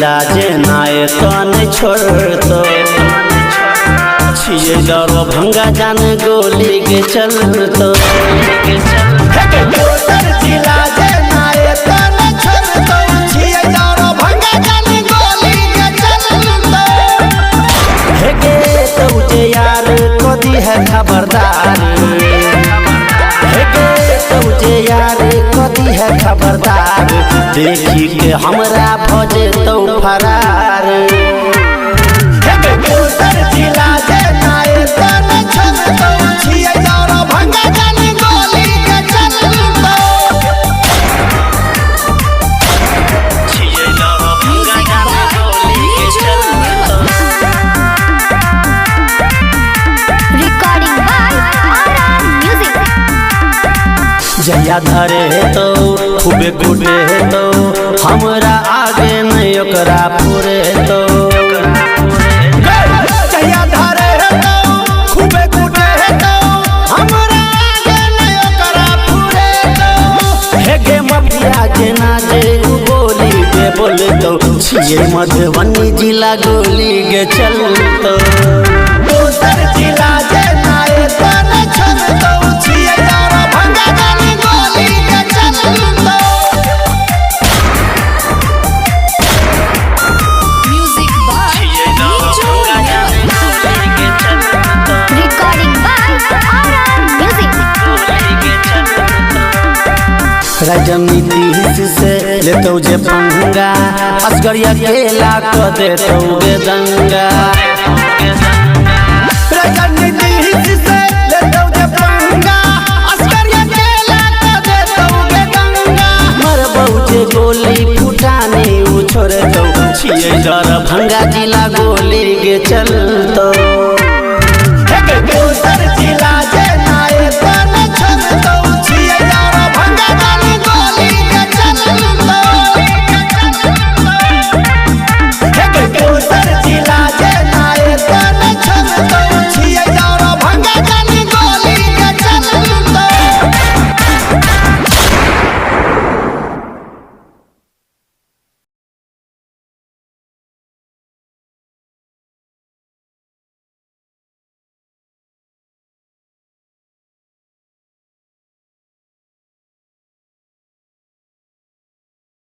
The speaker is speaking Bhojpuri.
जिला जे नाय तो नहीं छोड़तो छिए डरो भंगा जान गोली के चलतो जिला जे नाय तो नहीं छोड़तो छिए डरो भंगा जान गोली के चलतो हेगे तो जे यार कदी है खबरदार तुझे यार कदी है खबरदार देखी के हमरा भजे तो फरार जिला जे नाय तो नहीं छोड़तो छिए डरो भंगा जान गोली के चलतो छिए डरो भंगा जान गोली के चलतो। Recording by Aram Music. Jaya धरे तो खूबे गुडे तो हमरा आगे नहीं ओकरा पूरे तो जया धरे तो खूबे गुडे तो हमरा आगे नहीं ओकरा पूरे तो हेगे मफिया के ना जे बोली के बोले तो छिए मधुबनी जिला गोली के चलतो दोसर जिला जे नाय तो नहीं छोड़तो छिए डरो भंगा जान गोली के चलतो। Music by Nicho Nirmal. Recording by Aram Music. राजनीति से लेतो जे पंगा असगरिया केला को देतो गे दंगा